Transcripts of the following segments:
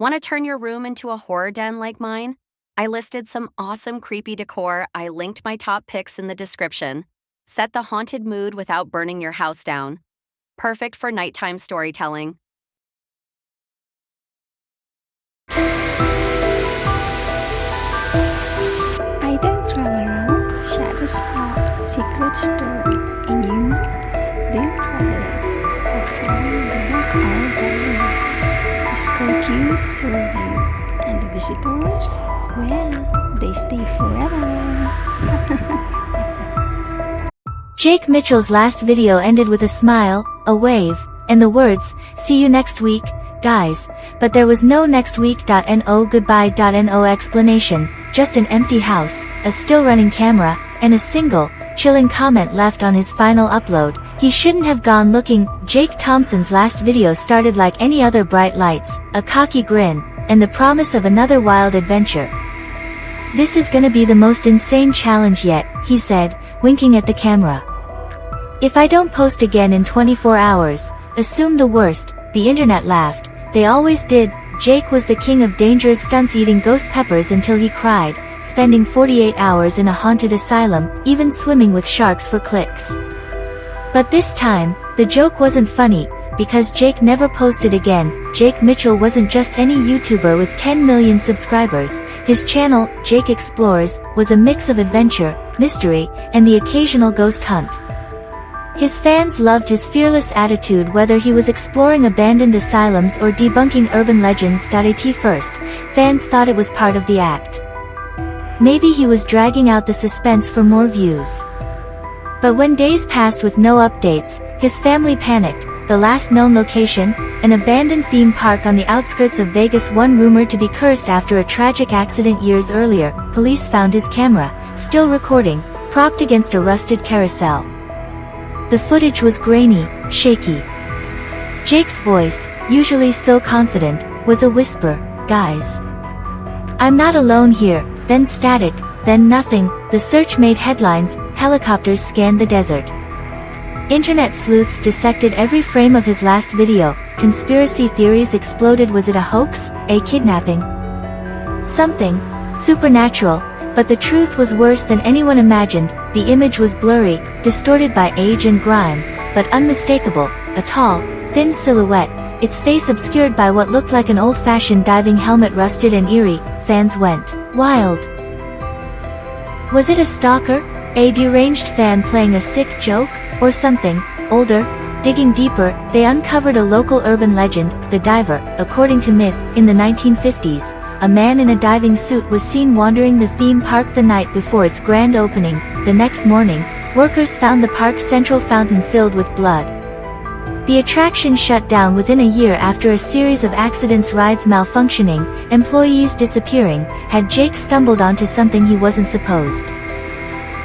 Want to turn your room into a horror den like mine? I listed some awesome creepy decor. I linked my top picks in the description. Set the haunted mood without burning your house down. Perfect for nighttime storytelling. I then travel around shadows for secret story, and you, dear traveler, have found the Darkhour Diaries. The scare cues serve you, and the visitors, well, they stay forever. Jake Mitchell's last video ended with a smile, a wave, and the words, "See you next week, guys," but there was no next week.no goodbye.no explanation, just an empty house, a still running camera, and a single, chilling comment left on his final upload. He shouldn't have gone looking. Jake Thompson's last video started like any other: bright lights, a cocky grin, and the promise of another wild adventure. "This is gonna be the most insane challenge yet," he said, winking at the camera. "If I don't post again in 24 hours, assume the worst." The internet laughed. They always did. Jake was the king of dangerous stunts, eating ghost peppers until he cried, spending 48 hours in a haunted asylum, even swimming with sharks for clicks. But this time, the joke wasn't funny, because Jake never posted again. Jake Mitchell wasn't just any YouTuber with 10 million subscribers. His channel, Jake Explores, was a mix of adventure, mystery, and the occasional ghost hunt. His fans loved his fearless attitude, whether he was exploring abandoned asylums or debunking urban legends. At first, fans thought it was part of the act. Maybe he was dragging out the suspense for more views. But when days passed with no updates, his family panicked. The last known location, an abandoned theme park on the outskirts of Vegas, one rumored to be cursed after a tragic accident years earlier. Police found his camera, still recording, propped against a rusted carousel. The footage was grainy, shaky. Jake's voice, usually so confident, was a whisper, "Guys, I'm not alone here." Then static, then nothing. The search made headlines. Helicopters scanned the desert. Internet sleuths dissected every frame of his last video. Conspiracy theories exploded. Was it a hoax? A kidnapping? Something supernatural? But the truth was worse than anyone imagined. The image was blurry, distorted by age and grime, but unmistakable. A tall, thin silhouette, its face obscured by what looked like an old-fashioned diving helmet, rusted and eerie. Fans went wild. Was it a stalker? A deranged fan playing a sick joke? Or something older? Digging deeper, they uncovered a local urban legend, the diver. According to myth, in the 1950s, a man in a diving suit was seen wandering the theme park the night before its grand opening. The next morning, workers found the park's central fountain filled with blood. The attraction shut down within a year after a series of accidents: rides malfunctioning, employees disappearing. Had Jake stumbled onto something he wasn't supposed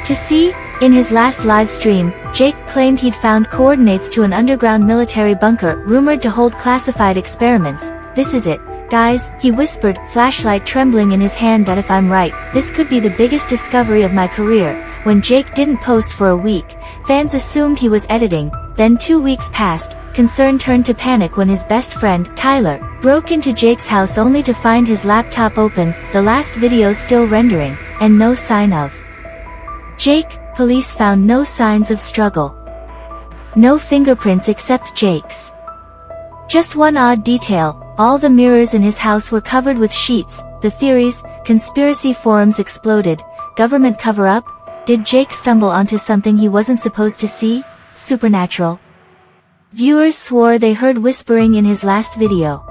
to see? In his last live stream, Jake claimed he'd found coordinates to an underground military bunker, rumored to hold classified experiments. "This is it, guys," he whispered, flashlight trembling in his hand. "If I'm right, this could be the biggest discovery of my career." When Jake didn't post for a week, fans assumed he was editing. Then 2 weeks passed. Concern turned to panic when his best friend, Tyler, broke into Jake's house only to find his laptop open, the last video still rendering, and no sign of Jake. Police found no signs of struggle. No fingerprints except Jake's. Just one odd detail: all the mirrors in his house were covered with sheets. The theories, conspiracy forums exploded. Government cover-up? Did Jake stumble onto something he wasn't supposed to see? Supernatural? Viewers swore they heard whispering in his last video.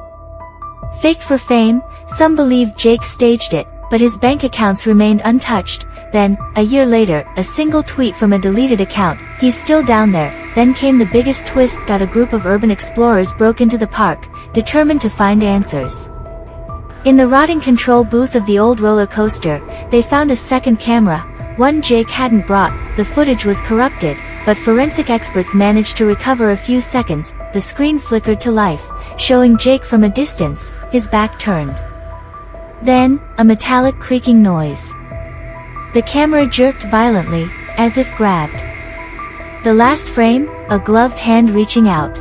Fake for fame? Some believed Jake staged it, but his bank accounts remained untouched. Then, a year later, a single tweet from a deleted account: "He's still down there." Then came the biggest twist: a group of urban explorers broke into the park, determined to find answers. In the rotting control booth of the old roller coaster, they found a second camera, one Jake hadn't brought. The footage was corrupted, but forensic experts managed to recover a few seconds. The screen flickered to life, showing Jake from a distance, his back turned. Then, a metallic creaking noise. The camera jerked violently, as if grabbed. The last frame, a gloved hand reaching out.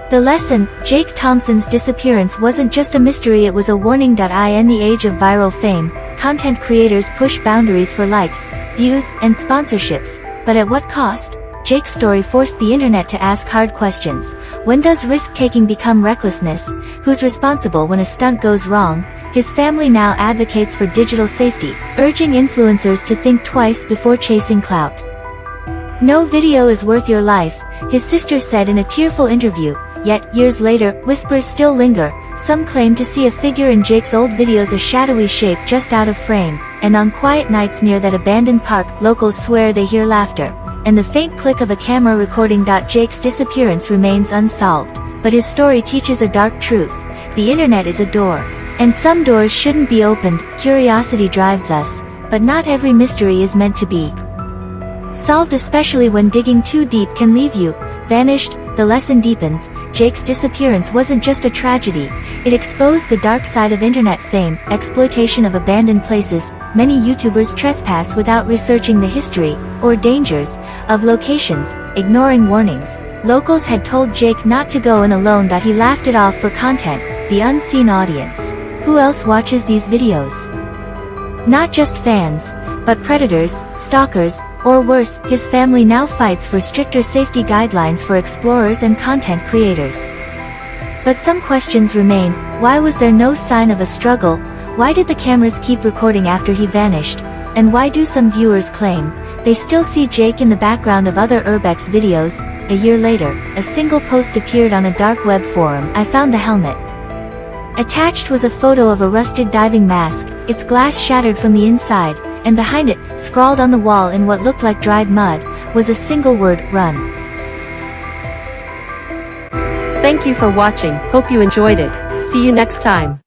The lesson, Jake Thompson's disappearance wasn't just a mystery, it was a warning that in the age of viral fame, content creators push boundaries for likes, views, and sponsorships. But at what cost? Jake's story forced the internet to ask hard questions. When does risk-taking become recklessness? Who's responsible when a stunt goes wrong? His family now advocates for digital safety, urging influencers to think twice before chasing clout. No video is worth your life, his sister said in a tearful interview. Yet, years later, whispers still linger. Some claim to see a figure in Jake's old videos, a shadowy shape just out of frame, and on quiet nights near that abandoned park, locals swear they hear laughter, and the faint click of a camera recording. Jake's disappearance remains unsolved, but his story teaches a dark truth. The internet is a door, and some doors shouldn't be opened. Curiosity drives us, but not every mystery is meant to be solved, especially when digging too deep can leave you vanished. The lesson deepens. Jake's disappearance wasn't just a tragedy, it exposed the dark side of internet fame, exploitation of abandoned places. Many YouTubers trespass without researching the history or dangers of locations, ignoring warnings. Locals had told Jake not to go in alone, that he laughed it off for content. The unseen audience. Who else watches these videos? Not just fans, but predators, stalkers, or worse. His family now fights for stricter safety guidelines for explorers and content creators. But some questions remain. Why was there no sign of a struggle? Why did the cameras keep recording after he vanished? And why do some viewers claim they still see Jake in the background of other urbex videos? A year later, a single post appeared on a dark web forum. I found the helmet. Attached was a photo of a rusted diving mask, its glass shattered from the inside, and behind it, scrawled on the wall in what looked like dried mud, was a single word: run. Thank you for watching, hope you enjoyed it. See you next time.